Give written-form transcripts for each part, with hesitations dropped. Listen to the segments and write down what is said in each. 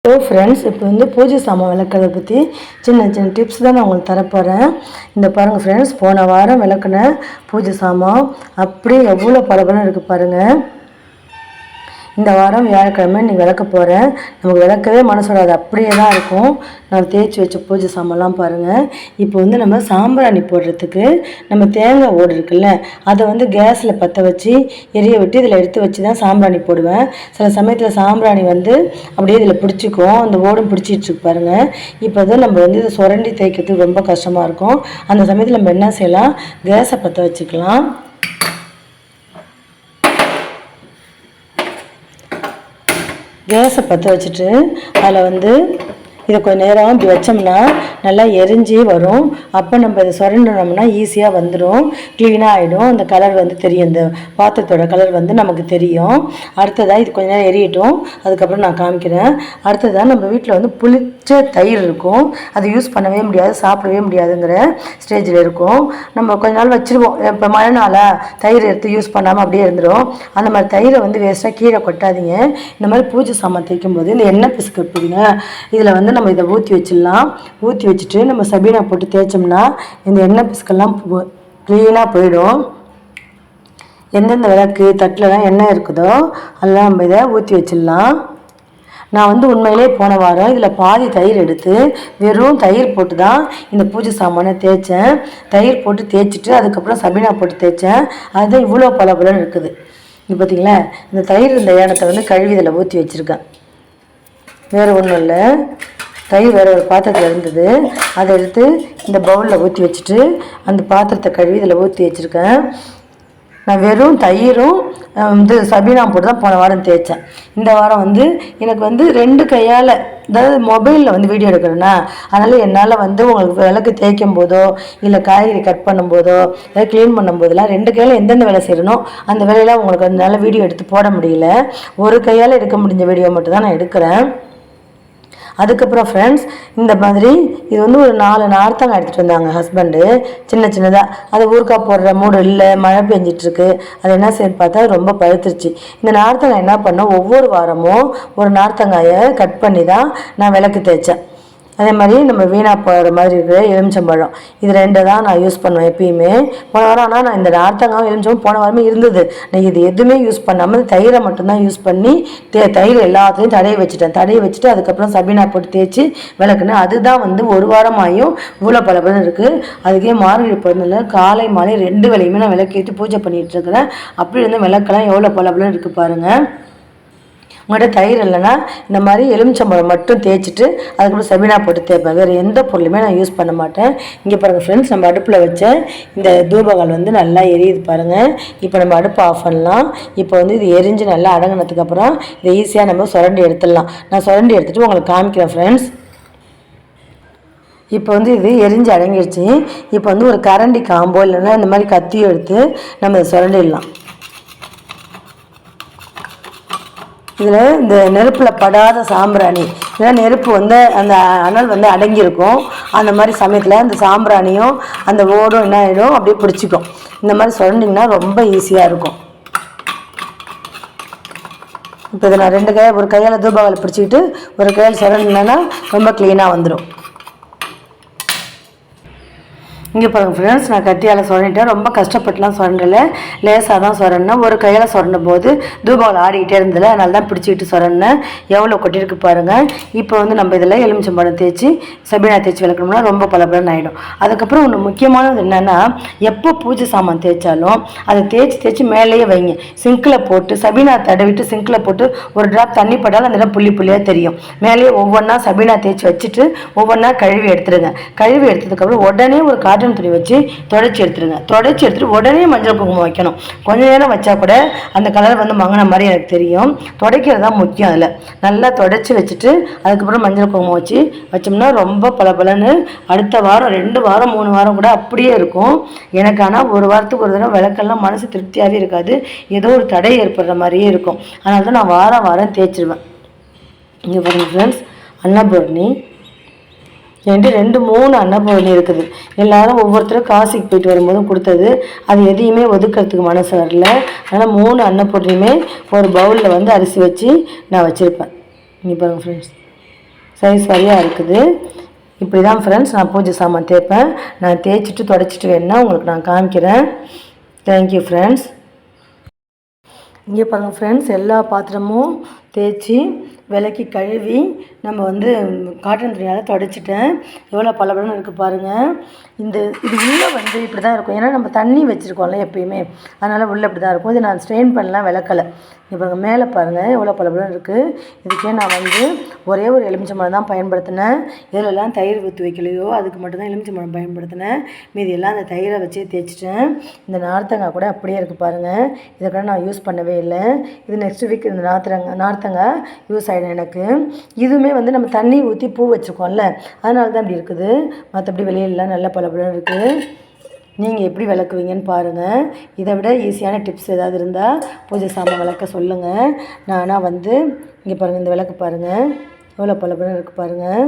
Hello friends, இப்போ வந்து பூஜை சாமான் விளக்கிறத பற்றி சின்ன சின்ன டிப்ஸ் தான் நான் உங்களுக்கு தரப்போகிறேன். இந்த பாருங்கள் ஃப்ரெண்ட்ஸ், போன வாரம் விளக்குன பூஜை சாமான் அப்படியே எவ்வளோ பளபளன்னு இருக்குது பாருங்கள். இந்த வாரம் வியாழக்கிழமை இன்றைக்கி விளக்க போகிறேன். நமக்கு விளக்கவே மனசு வராது, அப்படியே தான் இருக்கும். நான் தேய்ச்சி வச்ச பூஜை சாமான்லாம் பாருங்கள். இப்போ வந்து நம்ம சாம்பிராணி போடுறதுக்கு நம்ம தேங்காய் ஓடு இருக்குல்ல, அதை வந்து கேஸில் பற்ற வச்சு எரிய விட்டு இதில் எடுத்து வச்சு தான் சாம்பிராணி போடுவேன். சில சமயத்தில் சாம்பிராணி வந்து அப்படியே இதில் பிடிச்சிக்கும், அந்த ஓடும் பிடிச்சிட்ருக்கு பாருங்கள். இப்போ தான் நம்ம வந்து இதை சுரண்டி தேய்க்கிறதுக்கு ரொம்ப கஷ்டமாக இருக்கும். அந்த சமயத்தில் நம்ம என்ன செய்யலாம், கேஸை பற்ற வச்சுக்கலாம். கேஸை பற்ற வச்சுட்டு அதில் வந்து இதை கொஞ்சம் நேரம் இப்படி வச்சோம்னா நல்லா எரிஞ்சு வரும். அப்போ நம்ம இதை சுரண்டோம்னா ஈஸியாக வந்துடும், க்ளீனாக ஆகிடும். அந்த கலர் வந்து தெரியும், இந்த பாத்திரத்தோட கலர் வந்து நமக்கு தெரியும். அடுத்ததாக இது கொஞ்சம் நேரம் எரியட்டும், அதுக்கப்புறம் நான் காமிக்கிறேன். அடுத்ததாக நம்ம வீட்டில் வந்து புளிச்ச தயிர் இருக்கும், அது யூஸ் பண்ணவே முடியாது, சாப்பிடவே முடியாதுங்கிற ஸ்டேஜில் இருக்கும். நம்ம கொஞ்ச நாள் வச்சுருவோம், இப்போ மழை நாளாக தயிர் எடுத்து யூஸ் பண்ணாமல் அப்படியே இருந்துடும். அந்த மாதிரி தயிரை வந்து வேஸ்ட்டாக கீழே கொட்டாதீங்க. இந்த மாதிரி பூஜை சாமான் தேய்க்கும் போது இந்த எண்ணெய் பிசுக்கு எடுப்பீங்க, இதில் வந்து நம்ம இதை ஊற்றி வச்சிடலாம். ஊற்றி வச்சுட்டு நம்ம சபீனா போட்டு தேய்ச்சோம்னா இந்த எண்ணெய் பிசுக்கெல்லாம் க்ளீனாக போயிடும். எந்தெந்த விளக்கு தட்டிலலாம் எண்ணெய் இருக்குதோ அதெல்லாம் நம்ம இதை ஊற்றி வச்சிடலாம். நான் வந்து உண்மையிலே போன வாரம் இதில் பாதி தயிர் எடுத்து வெறும் தயிர் போட்டு தான் இந்த பூஜை சாமானை தேய்ச்சேன். தயிர் போட்டு தேய்ச்சிட்டு அதுக்கப்புறம் சபீனா போட்டு தேய்ச்சேன். அதுதான் இவ்வளோ பளபளன்னு இருக்குது. இது பார்த்திங்களா, இந்த தயிர் இந்த ஏனத்தை வந்து கழுவி இதில் ஊற்றி வச்சுருக்கேன். வேறு ஒன்றும் இல்லை, தயிர் வேறு ஒரு பாத்திரத்தில் இருந்தது, அதை எடுத்து இந்த பவுலில் ஊற்றி வச்சுட்டு அந்த பாத்திரத்தை கழுவி இதில் ஊற்றி வச்சுருக்கேன். நான் வெறும் தயிரும் வந்து சபீனா போட்டு தான் போன வாரம் தேய்ச்சேன். இந்த வாரம் வந்து எனக்கு வந்து 2 கையால், அதாவது மொபைலில் வந்து வீடியோ எடுக்கிறேன்னா, அதனால் என்னால் வந்து உங்களுக்கு விளக்கு தேய்க்கும் போதோ இல்லை காய்கறி கட் பண்ணும்போதோ இல்லை க்ளீன் பண்ணும்போதெல்லாம் 2 கையால் எந்தெந்த வேலை செய்யணும் அந்த வேலையெல்லாம் உங்களுக்கு அதனால வீடியோ எடுத்து போட முடியல. ஒரு கையால் எடுக்க முடிஞ்ச வீடியோ மட்டும் தான் நான் எடுக்கிறேன். அதுக்கப்புறம் ஃப்ரெண்ட்ஸ், இந்த மாதிரி இது வந்து ஒரு 4 நார்த்தங்காய் எடுத்துகிட்டு வந்தாங்க ஹஸ்பண்டு, சின்ன சின்னதாக. அது ஊறுக்காய் போடுற மூடு இல்லை, மழை பெஞ்சிட்ருக்கு. அது என்ன செய்யணும் பார்த்தா ரொம்ப பழுத்துருச்சு. இந்த நார்த்தங்காய் என்ன பண்ணோம், ஒவ்வொரு வாரமும் ஒரு நார்த்தங்காயை கட் பண்ணி தான் நான் விளக்கு தேய்ச்சேன். அதே மாதிரி நம்ம வீணாக போகிற மாதிரி இருக்கிற எலுமிச்சம்பழம், இது 2 தான் நான் யூஸ் பண்ணுவேன் எப்பயுமே. போன வாரம் ஆனால் நான் இந்த நார்த்தங்காயும் எலுமிச்சம்பழம் போன வாரமே இருந்தது, நான் இது எதுவுமே யூஸ் பண்ணாமல் தயிரை மட்டும்தான் யூஸ் பண்ணி தயிர் எல்லாத்துலேயும் தடவி வச்சுட்டு அதுக்கப்புறம் சபீனா போட்டு தேய்ச்சி விளக்குன்னு. அதுதான் வந்து ஒரு வாரமாயும் இவ்வளோ பளபளன்னு இருக்குது. அதுக்கே மார்கழி பிறந்ததில் காலை மாலை 2 வேளையுமே நான் விளக்கு ஏற்றி பூஜை பண்ணிகிட்டு இருக்கிறேன். அப்படி இருந்து விளக்கெல்லாம் எவ்வளோ பளபளன்னு இருக்குது பாருங்கள். உங்கள்கிட்ட தயிர் இல்லைன்னா இந்த மாதிரி எலுமிச்சம்பழம் மட்டும் தேய்ச்சிட்டு அதுக்கப்புறம் சபீனா போட்டு தேய்ப்பேன். வேறு எந்த பொருளுமே நான் யூஸ் பண்ண மாட்டேன். இங்கே பாருங்கள் ஃப்ரெண்ட்ஸ், நம்ம அடுப்பில் வச்ச இந்த தூபகால் வந்து நல்லா எரியுது பாருங்கள். இப்போ நம்ம அடுப்பு ஆஃப் பண்ணலாம். இப்போ வந்து இது எரிஞ்சு நல்லா அடங்கினதுக்கப்புறம் இதை ஈஸியாக நம்ம சுரண்டி எடுத்துடலாம். நான் சுரண்டி எடுத்துகிட்டு உங்களுக்கு காமிக்கிறேன் ஃப்ரெண்ட்ஸ். இப்போ வந்து இது எரிஞ்சு அடங்கிடுச்சு. இப்போ வந்து ஒரு கரண்டி காம்போ இல்லைன்னா இந்த மாதிரி கத்தியும் எடுத்து நம்ம இதை சுரண்டிடலாம். இதில் இந்த நெருப்பில் படாத சாம்பிராணி, ஏன்னா நெருப்பு வந்து அந்த அனல் வந்து அடங்கியிருக்கும். அந்த மாதிரி சமயத்தில் இந்த சாம்பிராணியும் அந்த ஓடும் என்ன ஆகிடும், அப்படியே பிடிச்சிக்கும். இந்த மாதிரி சுரண்டிங்கன்னா ரொம்ப ஈஸியாக இருக்கும். இப்போ இதை நான் 2 கையை, ஒரு கையால் தூபாவில் பிடிச்சிக்கிட்டு ஒரு கையால் சுரண்டினேன்னா ரொம்ப க்ளீனாக வந்துடும். இங்கே பாருங்கள் ஃப்ரெண்ட்ஸ், நான் கத்தியால் சுரண்டிட்டேன். ரொம்ப கஷ்டப்பட்டுலாம் சுரண்டலை, லேசாக தான் சுரண்டினேன். ஒரு கையால் சுரண்டும் போது தூபாவில் ஆடிக்கிட்டே இருந்ததில்ல, அதனால தான் பிடிச்சிக்கிட்டு சுரண்டினேன். எவ்வளோ கொட்டியிருக்கு பாருங்கள். இப்போ வந்து நம்ம இதில் எலுமிச்சம்பழம் தேய்ச்சி சபீனா தேய்ச்சி விளக்கணும்னா ரொம்ப பளபளன்னு ஆகிடும். அதுக்கப்புறம் ஒன்று முக்கியமானது என்னென்னா, எப்போ பூஜை சாமான் தேய்ச்சாலும் அதை தேய்ச்சி மேலேயே வைங்க. சிங்கில் போட்டு சபீனா தடவிட்டு சிங்கில் போட்டு ஒரு ட்ராப் தண்ணி பட்டாலும் அந்த இடம் புள்ளியாக தெரியும். மேலேயே ஒவ்வொன்றா சபீனா தேய்ச்சி வச்சுட்டு ஒவ்வொன்றா கழுவி எடுத்துடுங்க. கழுவி எடுத்ததுக்கப்புறம் உடனே ஒரு காட்டன் துணி வச்சு தொடச்சி எடுத்துருங்க. தொடச்சி எடுத்துட்டு உடனே மஞ்சள் குங்குமம் வைக்கணும். கொஞ்ச நேரம் வச்சா கூட அந்த கலர் வந்து மங்கின மாதிரி எனக்கு தெரியும். துடைக்கிறது தான் முக்கியம். அதில் நல்லா தொடச்சி வச்சுட்டு அதுக்கப்புறம் மஞ்சள் குங்குமம் வச்சோம்னா ரொம்ப பளபளன்னு அடுத்த வாரம் 2 வாரம் 3 வாரம் கூட அப்படியே இருக்கும். எனக்கு ஆனால் ஒரு வாரத்துக்கு ஒரு தடவை விளக்கெல்லாம் மனசு திருப்தியாகவே இருக்காது, ஏதோ ஒரு தடை ஏற்படுற மாதிரியே இருக்கும். அதனால தான் நான் வாரம் தேய்ச்சிருவேன். இங்கே பாருங்கள் ஃப்ரெண்ட்ஸ், அன்னபூரணி என்கிட்ட 2-3 அன்னபூரணி இருக்குது. எல்லாரும் ஒவ்வொருத்தரும் காசிக்கு போயிட்டு வரும்போதும் கொடுத்தது, அது எதையுமே ஒதுக்கிறதுக்கு மனசு வரல. அதனால் 3 அன்னபூரணியுமே ஒரு பவுலில் வந்து அரிசி வச்சு நான் வச்சுருப்பேன். இங்கே பாருங்கள் ஃப்ரெண்ட்ஸ். சைஸ் வரையாக இருக்குது. இப்படி தான் ஃப்ரெண்ட்ஸ் நான் பூஜை சாமான் தேய்ப்பேன். நான் தேய்ச்சிட்டு தொடச்சிட்டு வேணுன்னா உங்களுக்கு நான் காமிக்கிறேன். Thank you friends. இங்கே பாருங்கள் ஃப்ரெண்ட்ஸ், எல்லா பாத்திரமும் தேய்ச்சி விளக்கி கழுவி நம்ம வந்து காட்டன் துணியால் துடைச்சிட்டேன். எவ்வளோ பளபளன்னு இருக்குது பாருங்கள். இது உள்ளே வந்து இப்படி தான் இருக்கும். ஏன்னா நம்ம தண்ணி வச்சுருக்கோம்ல எப்பயுமே, அதனால் உள்ளே இப்படி தான் இருக்கும். இது நான் ஸ்ட்ரெயின் பண்ணலாம் விளக்கலை. இப்போ மேலே பாருங்கள் எவ்வளோ பளபளன்னு இருக்குது. இதுக்கே நான் வந்து ஒரே ஒரு எலுமிச்சம்பழம் தான் பயன்படுத்தினேன். இதிலெல்லாம் தயிர் ஊற்றி வைக்கலையோ அதுக்கு மட்டும்தான் எலுமிச்சம்பழம் பயன்படுத்தினேன். மீதி எல்லாம் அந்த தயிரை வச்சே தேய்ச்சிட்டேன். இந்த நார்த்தங்காய் கூட அப்படியே இருக்குது பாருங்கள். இதை கூட நான் யூஸ் பண்ணவே இல்லை. இது நெக்ஸ்ட் வீக் இந்த நார்த்தங்காய் யூஸ் ஆகிடும் எனக்கு. இதுவுமே வந்து நம்ம தண்ணி ஊற்றி பூ வச்சுருக்கோம்ல, அதனால தான் இப்படி இருக்குது. மற்றபடி வெளியிலலாம் நல்ல பளபளன்னு இருக்குது. நீங்கள் எப்படி விளக்குவீங்கன்னு பாருங்கள். இதை விட ஈஸியான டிப்ஸ் ஏதாவது இருந்தால் பூஜை சாமான் விளக்க சொல்லுங்கள். நான் வந்து இங்கே பாருங்கள், இந்த விளக்கு பாருங்கள் எவ்வளோ பளபளன்னு இருக்குது பாருங்கள்.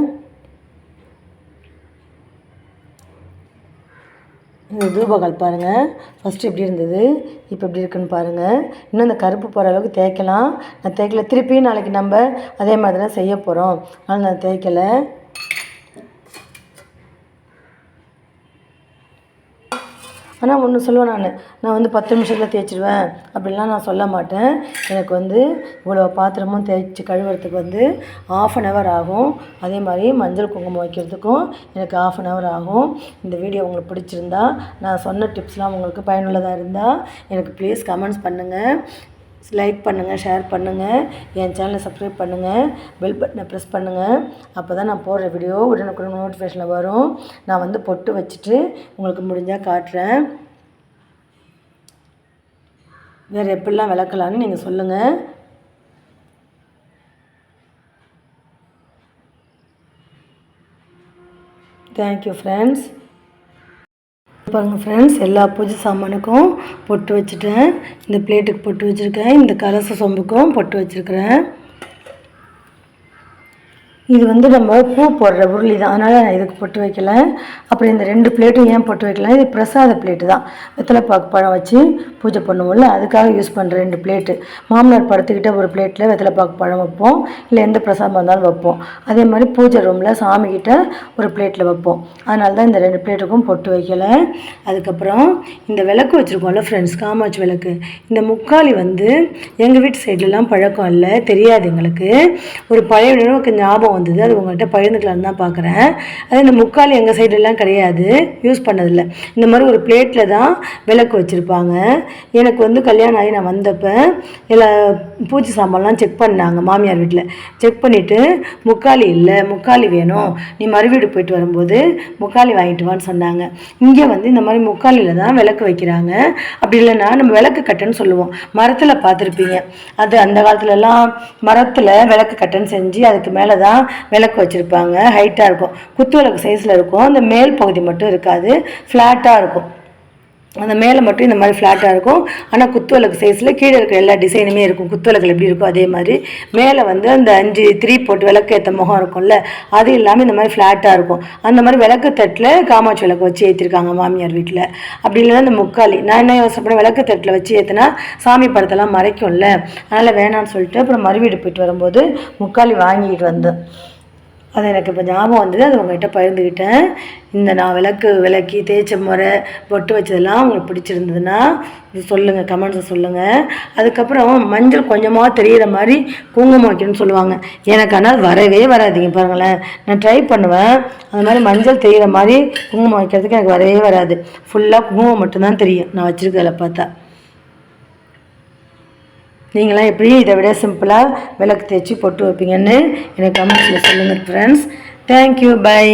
இந்த தூபகால் பாருங்கள், ஃபஸ்ட்டு எப்படி இருந்தது இப்போ எப்படி இருக்குன்னு பாருங்கள். இன்னும் இந்த கருப்பு போகிற அளவுக்கு தேய்க்கலாம். நான் தேய்க்கலை. திருப்பியும் நாளைக்கு நம்ம அதே மாதிரி தான் செய்ய போகிறோம். அதனால் நான் தேய்க்கலை. ஆனால் ஒன்று சொல்லுவேன், நான் வந்து 10 நிமிஷத்தில் தேய்ச்சிடுவேன் அப்படின்லாம் நான் சொல்ல மாட்டேன். எனக்கு வந்து இவ்வளோ பாத்திரமும் தேய்ச்சி கழுவுறதுக்கு வந்து 1/2 hour ஆகும். அதே மாதிரி மஞ்சள் குங்குமம் வைக்கிறதுக்கும் எனக்கு 1/2 hour ஆகும். இந்த வீடியோ உங்களுக்கு பிடிச்சிருந்தா, நான் சொன்ன டிப்ஸ்லாம் உங்களுக்கு பயனுள்ளதாக இருந்தால் எனக்கு ப்ளீஸ் கமெண்ட்ஸ் பண்ணுங்கள், லைக் பண்ணுங்கள், ஷேர் பண்ணுங்கள், என் சேனலை சப்ஸ்கிரைப் பண்ணுங்கள், பெல் பட்டனை ப்ரெஸ் பண்ணுங்கள். அப்போ தான் நான் போடுற வீடியோ உடனுக்குடன் நோட்டிஃபிகேஷனில் வரும். நான் வந்து பொட்டு வச்சுட்டு உங்களுக்கு முடிஞ்சால் காட்டுறேன். வேறு எப்படிலாம் விளக்கலான்னு நீங்கள் சொல்லுங்கள். Thank you friends. பாருங்கள் ஃப்ரெண்ட்ஸ், எல்லா பூஜை சாமானுக்கும் பொட்டு வச்சுட்டேன். இந்த பிளேட்டுக்கு பொட்டு வச்சுருக்கேன். இந்த கலச சொம்புக்கும் பொட்டு வச்சுருக்கிறேன். இது வந்து நம்ம பூ போடுற உருளி தான், அதனால் நான் இதுக்கு பொட்டு வைக்கல. அப்புறம் இந்த 2 பிளேட்டும் ஏன் பொட்டு வைக்கலாம், இது பிரசாத பிளேட்டு தான். வெத்தலைப்பாக்கு பழம் வச்சு பூஜை பண்ணுவோம்ல, அதுக்காக யூஸ் பண்ணுற 2 பிளேட்டு. மாமனார் படுத்துக்கிட்ட ஒரு பிளேட்டில் வெத்தலைப்பாக்கு பழம் வைப்போம், இல்லை எந்த பிரசாதம் வந்தாலும் வைப்போம். அதே மாதிரி பூஜை ரூமில் சாமிக்கிட்ட ஒரு பிளேட்டில் வைப்போம். அதனால தான் இந்த 2 பிளேட்டுக்கும் பொட்டு வைக்கலை. அதுக்கப்புறம் இந்த விளக்கு வச்சுருக்கோம்ல ஃப்ரெண்ட்ஸ், காமாட்சி விளக்கு. இந்த முக்காலி வந்து எங்கள் வீட்டு சைட்லலாம் பழக்கம் இல்லை, தெரியாது எங்களுக்கு. ஒரு பழைய நினைவுக்கு ஞாபகம் வந்தது, அது உங்கள்கிட்ட பகிர்ந்துக்கலான்னு தான் பார்க்குறேன். அது இந்த முக்காலி எங்கள் சைடெல்லாம் கிடையாது, யூஸ் பண்ணதில்லை. இந்த மாதிரி ஒரு பிளேட்டில் தான் விளக்கு வச்சுருப்பாங்க. எனக்கு வந்து கல்யாணம் ஆகி நான் வந்தப்போ எல்லா பூஜை சாமான்லாம் செக் பண்ணாங்க மாமியார் வீட்டில். செக் பண்ணிவிட்டு முக்காலி இல்லை, முக்காலி வேணும், நீ மறுவீடு போயிட்டு வரும்போது முக்காலி வாங்கிட்டு வான்னு சொன்னாங்க. இங்கே வந்து இந்த மாதிரி முக்காலியில் தான் விளக்கு வைக்கிறாங்க. அப்படி இல்லைன்னா நம்ம விளக்கு கட்டைன்னு சொல்லுவோம், மரத்தில் பார்த்துருப்பீங்க. அது அந்த காலத்துலலாம் மரத்தில் விளக்கு கட்டைன்னு செஞ்சு அதுக்கு மேலே தான் விளக்கு வச்சுருப்பாங்க. ஹைட்டாக இருக்கும், குத்து விளக்கு சைஸில் இருக்கும். அந்த மேல் பகுதி மட்டும் இருக்காது, ஃப்ளாட்டாக இருக்கும். அந்த மேலே மட்டும் இந்த மாதிரி ஃப்ளாட்டாக இருக்கும். ஆனால் குத்து விளக்கு சைஸில் கீழே இருக்கிற எல்லா டிசைனுமே இருக்கும். குத்து விளக்கில் எப்படி இருக்கும் அதே மாதிரி மேலே வந்து அந்த 5 3 போட்டு விளக்கு ஏற்ற முகம் இருக்கும்ல, அது இல்லாமல் இந்த மாதிரி ஃப்ளாட்டாக இருக்கும். அந்த மாதிரி விளக்கு தட்டில் காமாட்சி விளக்கு வச்சு ஏற்றிருக்காங்க மாமியார் வீட்டில். அப்படி இல்லைன்னா இந்த முக்காலி, நான் என்ன யோசனை, விளக்கு தட்டில் வச்சு ஏற்றினா சாமி படத்தெல்லாம் மறைக்கும்ல, அதனால் வேணான்னு சொல்லிட்டு அப்புறம் மறுவீடு போயிட்டு வரும்போது முக்காலி வாங்கிட்டு வந்தேன். அது எனக்கு இப்போ ஞாபகம் வந்தது, அது உங்கள்கிட்ட பகிர்ந்துக்கிட்டேன். இந்த நான் விளக்கி தேய்ச்ச முறை பொட்டு வச்சதெல்லாம் உங்களுக்கு பிடிச்சிருந்ததுன்னா சொல்லுங்கள், கமெண்ட்ஸை சொல்லுங்கள். அதுக்கப்புறம் மஞ்சள் கொஞ்சமாக தெரிகிற மாதிரி குங்குமம் வைக்கணும்னு சொல்லுவாங்க. எனக்கு ஆனால் வரவே வராதிங்க பாருங்களேன். நான் ட்ரை பண்ணுவேன், அந்த மாதிரி மஞ்சள் தெரிகிற மாதிரி குங்குமம் வைக்கிறதுக்கு எனக்கு வரவே வராது. ஃபுல்லாக குங்குமம் மட்டும்தான் தெரியும் நான் வச்சுருக்கதில் பார்த்தா. நீங்களாம் எப்படி இதை விட சிம்பிளாக விளக்கு தேய்ச்சி பொட்டு வைப்பீங்கன்னு எனக்கு கமெண்ட்ஸில் சொல்லுங்கள் ஃப்ரெண்ட்ஸ். Thank you, by.